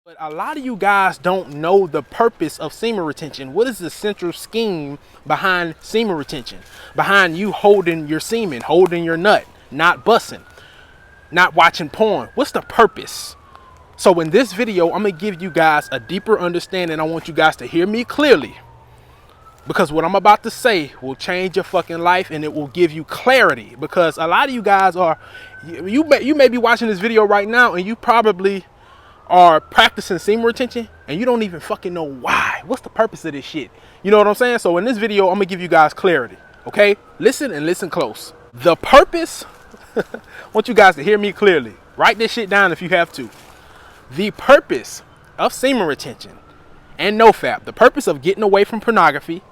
But a lot of you guys don't know the purpose of semen retention. What is the central scheme behind semen retention? Behind you holding your semen, holding your nut, not busting, not watching porn. What's the purpose? So in this video, I'm gonna give you guys a deeper understanding. I want you guys to hear me clearly, because what I'm about to say will change your fucking life and it will give you clarity. Because a lot of you guys you may be watching this video right now and you probably are practicing semen retention and you don't even fucking know why. What's the purpose of this shit? You know what I'm saying? So in this video, I'm gonna give you guys clarity. Okay? Listen and listen close. The purpose, I want you guys to hear me clearly. Write this shit down if you have to. The purpose of semen retention and NoFap, the purpose of getting away from pornography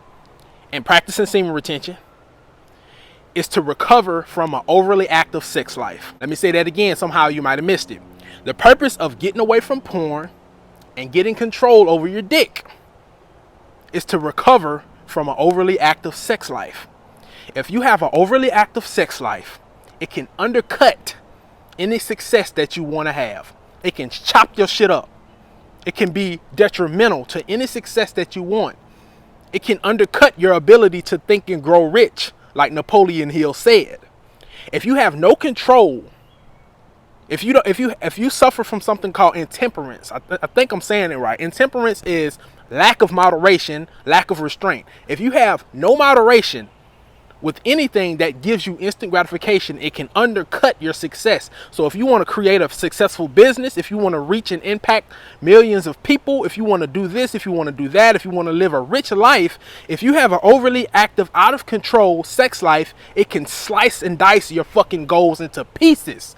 and practicing semen retention, is to recover from an overly active sex life. Let me say that again. Somehow you might have missed it. The purpose of getting away from porn and getting control over your dick is to recover from an overly active sex life. If you have an overly active sex life, it can undercut any success that you want to have. It can chop your shit up. It can be detrimental to any success that you want. It can undercut your ability to think and grow rich, like Napoleon Hill said. If you have no control, if you suffer from something called intemperance, I think I'm saying it right. Intemperance is lack of moderation, lack of restraint. If you have no moderation with anything that gives you instant gratification, it can undercut your success. So if you want to create a successful business, if you want to reach and impact millions of people, if you want to do this, if you want to do that, if you want to live a rich life, if you have an overly active, out of control sex life, it can slice and dice your fucking goals into pieces.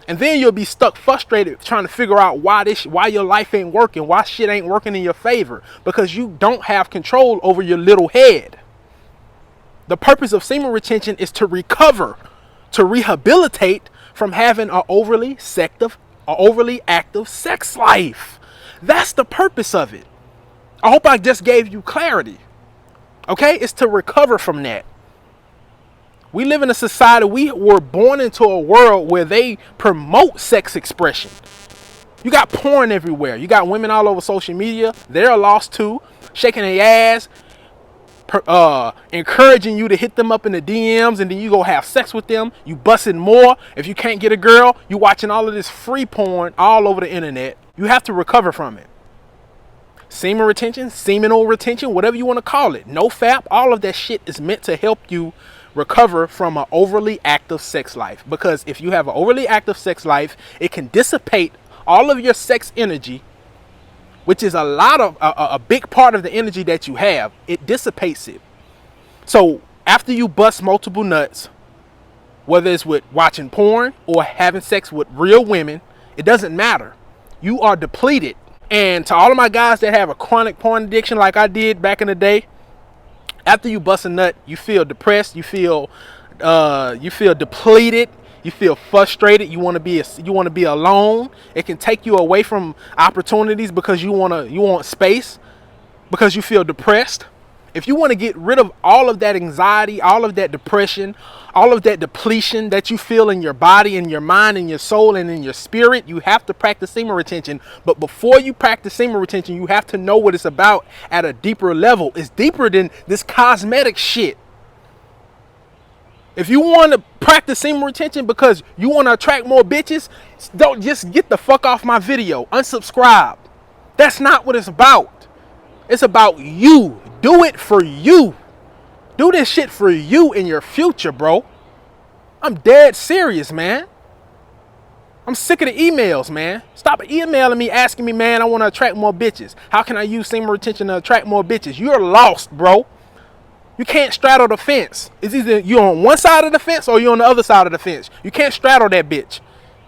And then you'll be stuck frustrated trying to figure out why your life ain't working, why shit ain't working in your favor, because you don't have control over your little head. The purpose of semen retention is to recover, to rehabilitate from having an overly active sex life. That's the purpose of it. I hope I just gave you clarity. Okay? It's to recover from that. We live in a society, we were born into a world where they promote sex expression. You got porn everywhere. You got women all over social media. They're lost too, shaking their ass, encouraging you to hit them up in the DMs, and then you go have sex with them. You busting more. If you can't get a girl, you watching all of this free porn all over the internet. You have to recover from it. Semen retention, seminal retention, whatever you want to call it. NoFap, all of that shit is meant to help you recover from an overly active sex life. Because if you have an overly active sex life, it can dissipate all of your sex energy, which is a big part of the energy that you have. It dissipates it. So after you bust multiple nuts, whether it's with watching porn or having sex with real women, it doesn't matter. You are depleted. And to all of my guys that have a chronic porn addiction like I did back in the day, after you bust a nut, you feel depressed, you feel depleted, you feel frustrated, you want to be alone. It can take you away from opportunities because you want space, because you feel depressed. If you want to get rid of all of that anxiety, all of that depression, all of that depletion that you feel in your body, in your mind, in your soul, and in your spirit, you have to practice semen retention. But before you practice semen retention, you have to know what it's about at a deeper level. It's deeper than this cosmetic shit. If you want to practice semen retention because you want to attract more bitches, don't just get the fuck off my video. Unsubscribe. That's not what it's about. It's about you. Do it for you. Do this shit for you in your future, bro. I'm dead serious, man. I'm sick of the emails, man. Stop emailing me, asking me, man, I want to attract more bitches. How can I use semen retention to attract more bitches? You're lost, bro. You can't straddle the fence. It's either you're on one side of the fence or you're on the other side of the fence. You can't straddle that bitch.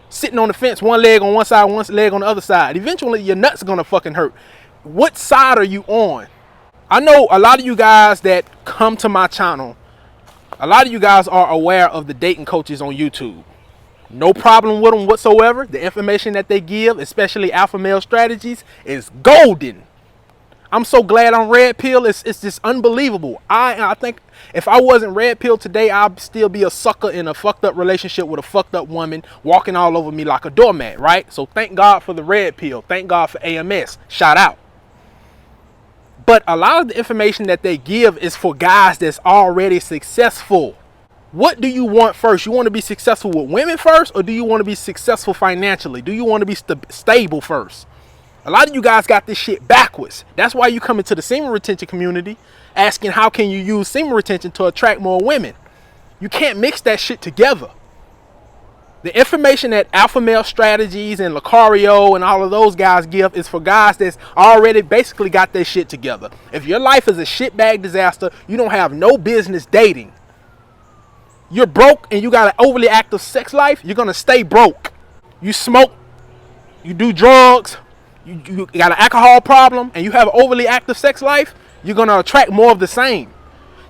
Sitting on the fence, one leg on one side, one leg on the other side. Eventually, your nuts gonna fucking hurt. What side are you on? I know a lot of you guys that come to my channel, a lot of you guys are aware of the dating coaches on YouTube. No problem with them whatsoever. The information that they give, especially alpha male strategies, is golden. I'm so glad I'm red pill. It's just unbelievable. I think if I wasn't red pill today, I'd still be a sucker in a fucked up relationship with a fucked up woman walking all over me like a doormat, right? So thank God for the red pill. Thank God for AMS. Shout out. But a lot of the information that they give is for guys that's already successful. What do you want first? You want to be successful with women first, or do you want to be successful financially? Do you want to be stable first? A lot of you guys got this shit backwards. That's why you come into the semen retention community asking how can you use semen retention to attract more women. You can't mix that shit together. The information that Alpha Male Strategies and Lucario and all of those guys give is for guys that's already basically got their shit together. If your life is a shitbag disaster, you don't have no business dating. You're broke and you got an overly active sex life, you're going to stay broke. You smoke, you do drugs, you got an alcohol problem, and you have an overly active sex life, you're going to attract more of the same.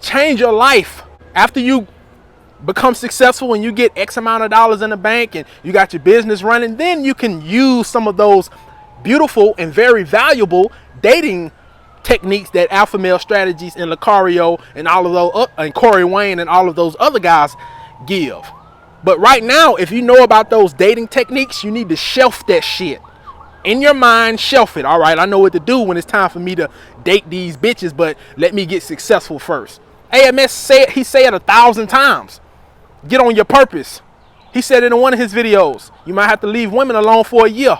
Change your life. After you become successful and you get X amount of dollars in the bank and you got your business running, then you can use some of those beautiful and very valuable dating techniques that Alpha Male Strategies and Lucario and all of those and Corey Wayne and all of those other guys give. But right now, if you know about those dating techniques, you need to shelf that shit. In your mind, shelf it. All right, I know what to do when it's time for me to date these bitches, but let me get successful first. AMS said, he said 1,000 times, get on your purpose. He said it in one of his videos. You might have to leave women alone for a year.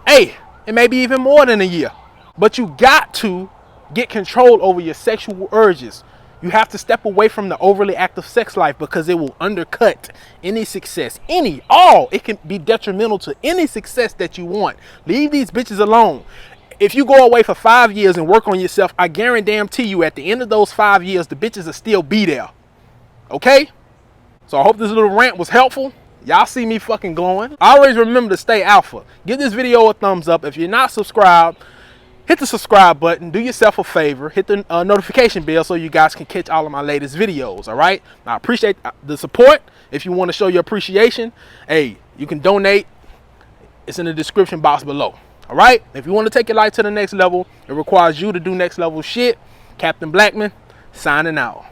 Hey, it may be even more than a year. But you got to get control over your sexual urges. You have to step away from the overly active sex life because it will undercut any success, it can be detrimental to any success that you want. Leave these bitches alone. If you go away for 5 years and work on yourself, I guarantee you at the end of those 5 years, the bitches will still be there. Okay? So I hope this little rant was helpful. Y'all see me fucking glowing. Always remember to stay alpha. Give this video a thumbs up. If you're not subscribed, hit the subscribe button. Do yourself a favor. Hit the notification bell so you guys can catch all of my latest videos. All right. I appreciate the support. If you want to show your appreciation, hey, you can donate. It's in the description box below. All right. If you want to take your life to the next level, it requires you to do next level shit. Captain Blackmon, signing out.